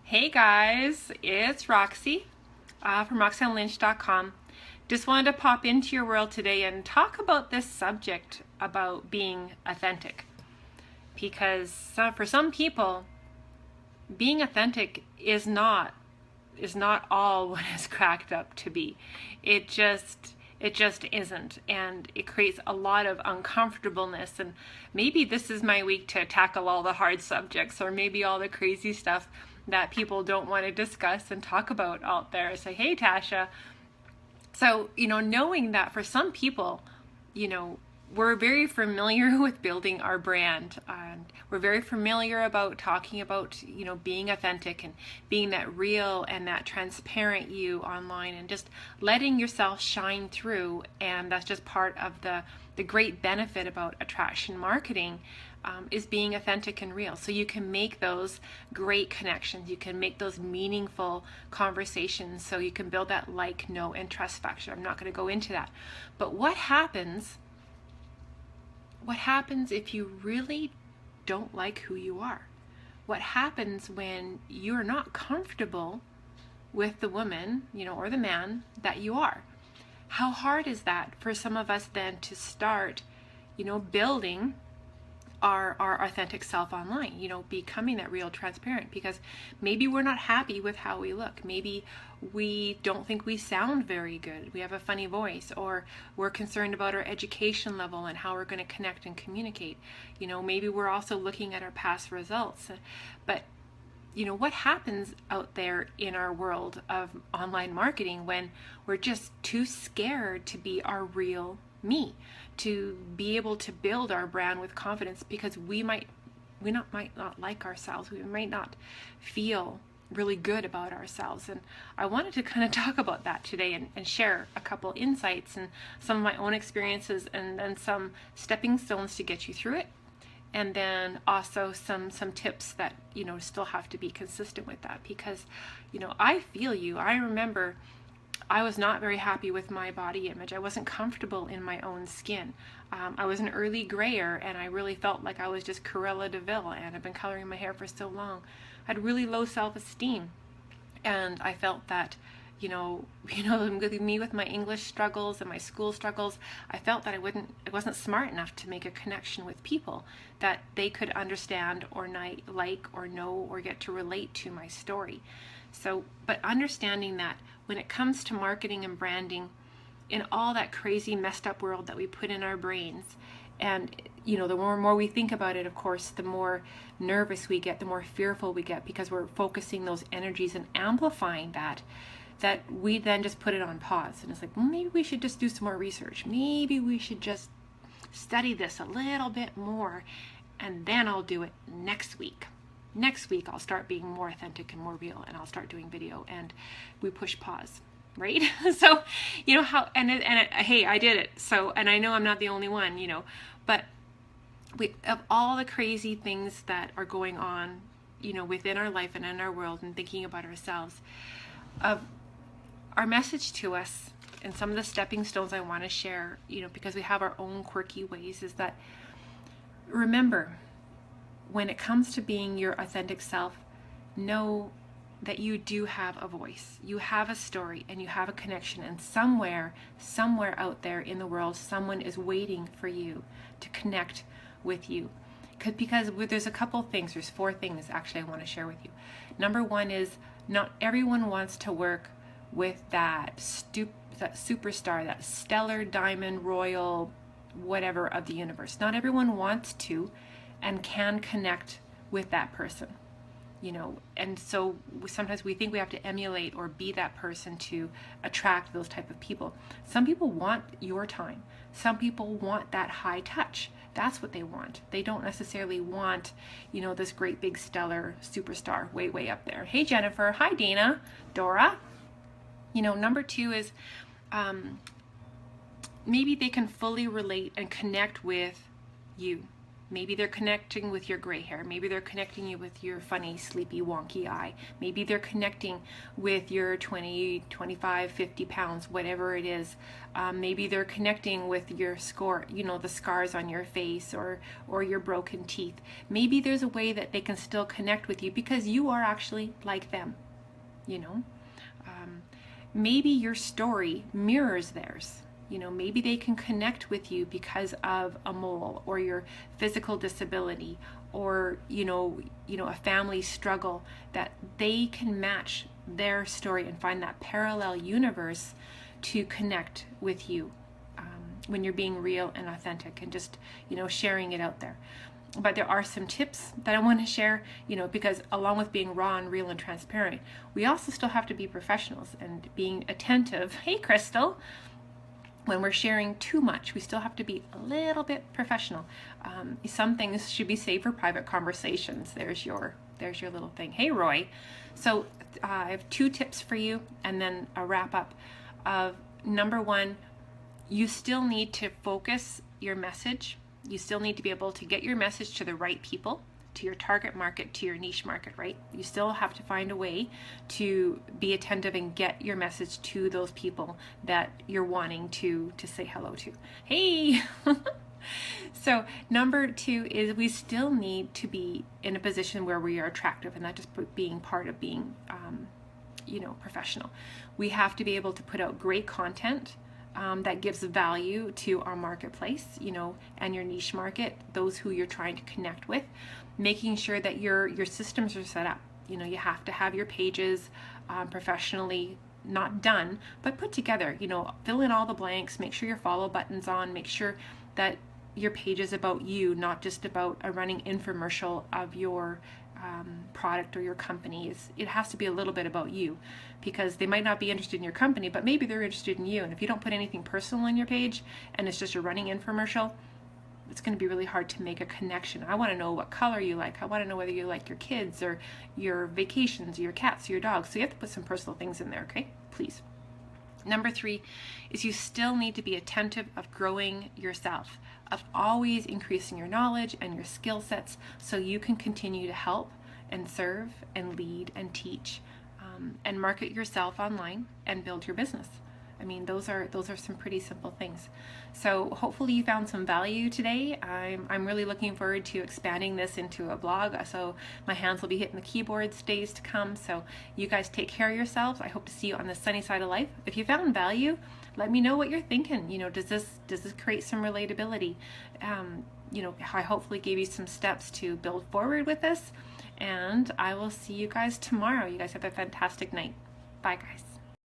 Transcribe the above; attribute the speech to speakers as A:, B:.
A: Hey guys, it's Roxy from RoxanneLynch.com. Just wanted to pop into your world today and talk about this subject about being authentic. Because for some people, being authentic is not all what it's cracked up to be. It just isn't, and it creates a lot of uncomfortableness. And maybe this is my week to tackle all the hard subjects, or maybe all the crazy stuff that people don't want to discuss and talk about out there. Say, hey, Tasha. So, knowing that for some people, we're very familiar with building our brand, and we're very familiar about talking about, being authentic and being that real and that transparent you online, and just letting yourself shine through. And that's just part of the great benefit about attraction marketing, is being authentic and real. So you can make those great connections. You can make those meaningful conversations. So you can build that like, know, and trust factor. I'm not going to go into that. But what happens if you really don't like who you are? What happens when you're not comfortable with the woman, or the man that you are? How hard is that for some of us then to start, building our authentic self online, becoming that real transparent? Because maybe we're not happy with how we look. Maybe we don't think we sound very good. We have a funny voice, or we're concerned about our education level and how we're going to connect and communicate. Maybe we're also looking at our past results. But what happens out there in our world of online marketing when we're just too scared to be our real me, to be able to build our brand with confidence, because we might not like ourselves. We might not feel really good about ourselves. And I wanted to kind of talk about that today, and share a couple insights and some of my own experiences, and then some stepping stones to get you through it. And then also some tips that, still have to be consistent with that, because, I feel you. I remember I was not very happy with my body image. I wasn't comfortable in my own skin. I was an early grayer, and I really felt like I was just Cruella de Vil, and I've been coloring my hair for so long. I had really low self-esteem, and I felt that, with me, with my English struggles and my school struggles, I felt that I wasn't smart enough to make a connection with people that they could understand or like or know or get to relate to my story. So, but understanding that when it comes to marketing and branding, in all that crazy messed up world that we put in our brains, and the more we think about it, of course, the more nervous we get, the more fearful we get, because we're focusing those energies and amplifying that we then just put it on pause. And it's like, well, maybe we should just do some more research. Maybe we should just study this a little bit more, and then I'll do it next week. Next week, I'll start being more authentic and more real, and I'll start doing video, and we push pause, right? So, hey, I did it. So, and I know I'm not the only one, but of all the crazy things that are going on, within our life and in our world, and thinking about ourselves, our message to us, and some of the stepping stones I want to share, because we have our own quirky ways, is that, remember, when it comes to being your authentic self, know that you do have a voice, you have a story, and you have a connection. And somewhere out there in the world, someone is waiting for you to connect with you. Because there's a couple things, there's 4 things actually I want to share with you. Number 1 is, not everyone wants to work with that superstar, that stellar diamond royal whatever of the universe. Not everyone wants to and can connect with that person, and so sometimes we think we have to emulate or be that person to attract those type of people. Some people want your time. Some people want that high touch. That's what they want. They don't necessarily want, this great big stellar superstar way up there. Hey, Jennifer. Hi, Dana. Dora. Number 2 is, maybe they can fully relate and connect with you. Maybe they're connecting with your gray hair. Maybe they're connecting you with your funny, sleepy, wonky eye. Maybe they're connecting with your 20, 25, 50 pounds, whatever it is. Maybe they're connecting with your score, the scars on your face or your broken teeth. Maybe there's a way that they can still connect with you because you are actually like them, Maybe your story mirrors theirs. Maybe they can connect with you because of a mole or your physical disability or, a family struggle, that they can match their story and find that parallel universe to connect with you when you're being real and authentic and just, sharing it out there. But there are some tips that I want to share, because along with being raw and real and transparent, we also still have to be professionals and being attentive. Hey, Crystal. When we're sharing too much, we still have to be a little bit professional. Some things should be saved for private conversations. There's your little thing. Hey, Roy. So I have 2 tips for you and then a wrap up of number 1, you still need to focus your message. You still need to be able to get your message to the right people, to your target market, to your niche market, right? You still have to find a way to be attentive and get your message to those people that you're wanting to say hello to. Hey! So number 2 is we still need to be in a position where we are attractive and not just being part of being, professional. We have to be able to put out great content that gives value to our marketplace, and your niche market, those who you're trying to connect with, making sure that your systems are set up. You have to have your pages professionally, not done, but put together, fill in all the blanks, make sure your follow button's on, make sure that your page is about you, not just about a running infomercial of your product or your company. It has to be a little bit about you, because they might not be interested in your company, but maybe they're interested in you. And if you don't put anything personal on your page and it's just a running infomercial, it's going to be really hard to make a connection. I want to know what color you like. I want to know whether you like your kids or your vacations or your cats or your dogs. So you have to put some personal things in there, okay? Please. Number 3 is you still need to be attentive of growing yourself, of always increasing your knowledge and your skill sets so you can continue to help and serve and lead and teach and market yourself online and build your business. I mean, those are some pretty simple things. So hopefully you found some value today. I'm really looking forward to expanding this into a blog. So my hands will be hitting the keyboards days to come. So you guys take care of yourselves. I hope to see you on the sunny side of life. If you found value, let me know what you're thinking. Does this create some relatability? I hopefully gave you some steps to build forward with this. And I will see you guys tomorrow. You guys have a fantastic night. Bye, guys.